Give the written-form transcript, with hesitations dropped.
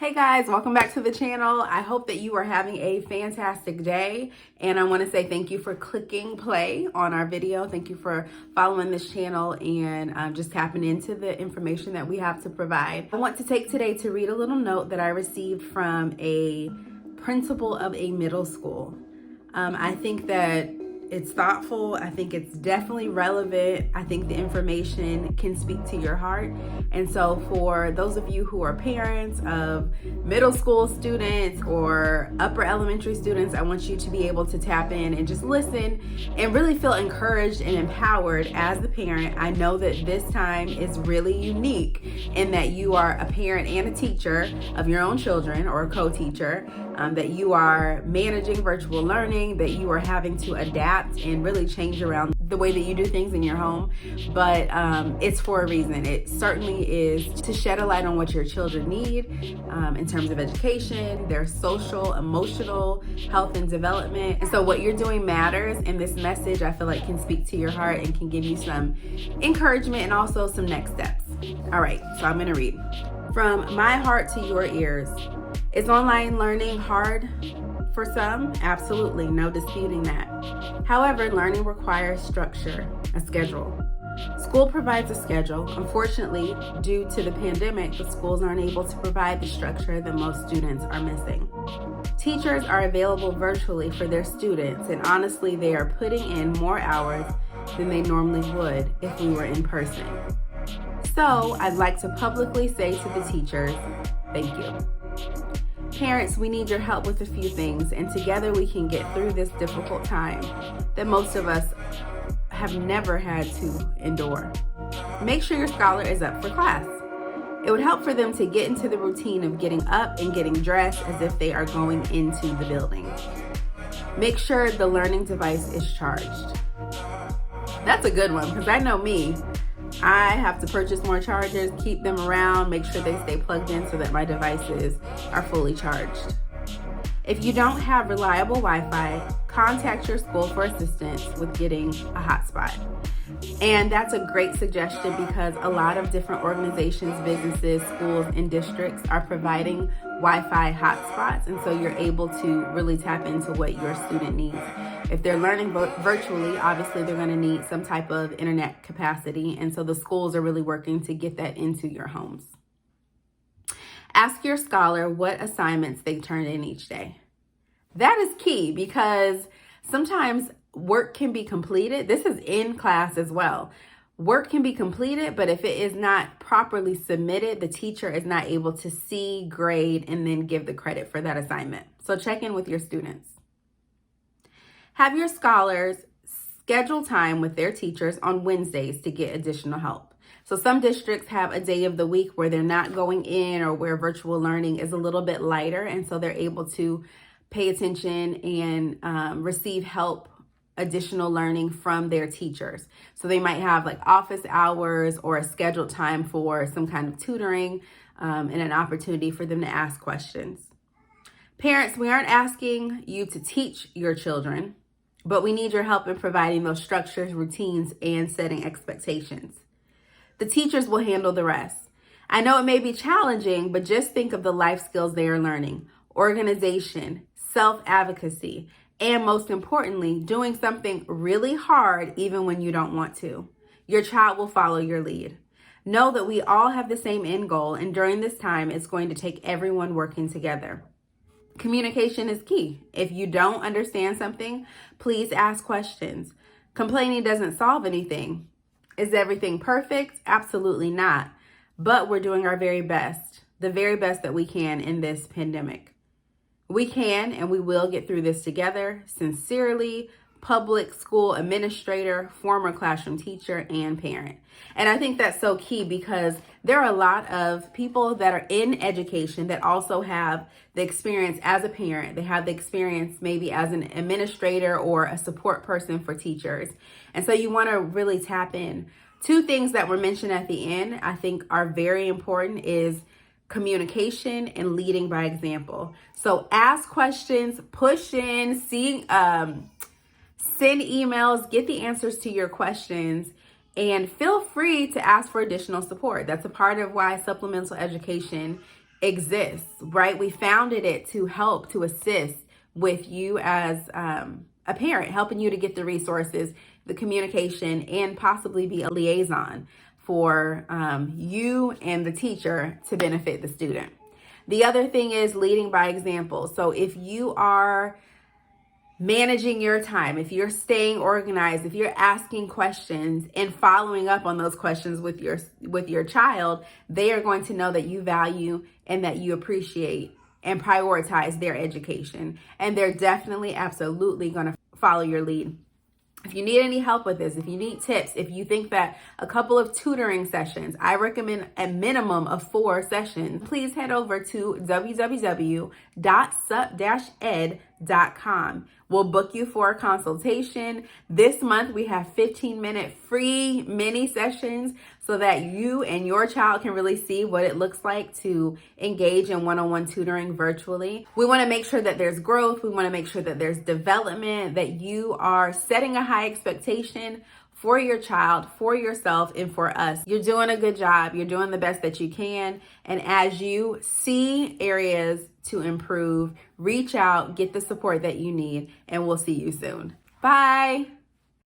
Hey guys, welcome back to the channel. I hope that you are having a fantastic day, and I want to say thank you for clicking play on our video. Thank you for following this channel and just tapping into the information that we have to provide. I want to take today to read a little note that I received from a principal of a middle school. I think that it's thoughtful. I think it's definitely relevant. I think the information can speak to your heart. And so for those of you who are parents of middle school students or upper elementary students, I want you to be able to tap in and just listen and really feel encouraged and empowered as the parent. I know that this time is really unique in that you are a parent and a teacher of your own children or a co-teacher, that you are managing virtual learning, that you are having to adapt and really change around the way that you do things in your home. But it's for a reason. It certainly is to shed a light on what your children need in terms of education, their social, emotional health and development. And so what you're doing matters, and this message I feel like can speak to your heart and can give you some encouragement and also some next steps. All right, so I'm gonna read. From my heart to your ears. Is online learning hard for some? Absolutely, no disputing that. However, learning requires structure, a schedule. School provides a schedule. Unfortunately, due to the pandemic, the schools aren't able to provide the structure that most students are missing. Teachers are available virtually for their students, and honestly, they are putting in more hours than they normally would if we were in person. So, I'd like to publicly say to the teachers, thank you. Parents, we need your help with a few things, and together we can get through this difficult time that most of us have never had to endure. Make sure your scholar is up for class. It would help for them to get into the routine of getting up and getting dressed as if they are going into the building. Make sure the learning device is charged. That's a good one, because I know me. I have to purchase more chargers, keep them around, make sure they stay plugged in so that my devices are fully charged. If you don't have reliable Wi-Fi, contact your school for assistance with getting a hotspot. And that's a great suggestion because a lot of different organizations, businesses, schools, and districts are providing Wi-Fi hotspots, and so you're able to really tap into what your student needs. If they're learning virtually, obviously they're going to need some type of internet capacity, and so the schools are really working to get that into your homes. Ask your scholar what assignments they turn in each day. That is key because sometimes work can be completed. This is in class as well. Work can be completed, but if it is not properly submitted, the teacher is not able to see, grade, and then give the credit for that assignment. So check in with your students. Have your scholars schedule time with their teachers on Wednesdays to get additional help. So some districts have a day of the week where they're not going in or where virtual learning is a little bit lighter, and so they're able to pay attention and receive help, additional learning from their teachers. So they might have like office hours or a scheduled time for some kind of tutoring and an opportunity for them to ask questions. Parents, we aren't asking you to teach your children, but we need your help in providing those structures, routines, and setting expectations. The teachers will handle the rest. I know it may be challenging, but just think of the life skills they are learning: organization, self-advocacy, and most importantly, doing something really hard even when you don't want to. Your child will follow your lead. Know that we all have the same end goal, and during this time, it's going to take everyone working together. Communication is key. If you don't understand something, please ask questions. Complaining doesn't solve anything. Is everything perfect? Absolutely not. But we're doing our very best, the very best that we can in this pandemic. We can and we will get through this together. Sincerely, public school administrator, former classroom teacher, and parent. And I think that's so key because there are a lot of people that are in education that also have the experience as a parent. They have the experience maybe as an administrator or a support person for teachers. And so you want to really tap in. Two things that were mentioned at the end I think are very important is communication and leading by example. So ask questions, push in, send emails, get the answers to your questions, and feel free to ask for additional support. That's a part of why supplemental education exists, right? We founded it to help, to assist with you as a parent, helping you to get the resources, the communication, and possibly be a liaison for you and the teacher to benefit the student. The other thing is leading by example. So if you are managing your time, if you're staying organized, if you're asking questions and following up on those questions with your child, they are going to know that you value and that you appreciate and prioritize their education. And they're definitely, absolutely going to follow your lead. If you need any help with this, if you need tips, if you think that a couple of tutoring sessions, I recommend a minimum of 4 sessions, please head over to www.sup-ed.com. We'll book you for a consultation. This month, we have 15-minute free mini sessions so that you and your child can really see what it looks like to engage in one-on-one tutoring virtually. We want to make sure that there's growth. We want to make sure that there's development, that you are setting a high expectation for your child, for yourself, and for us. You're doing a good job. You're doing the best that you can. And as you see areas to improve, reach out, get the support that you need, and we'll see you soon. Bye.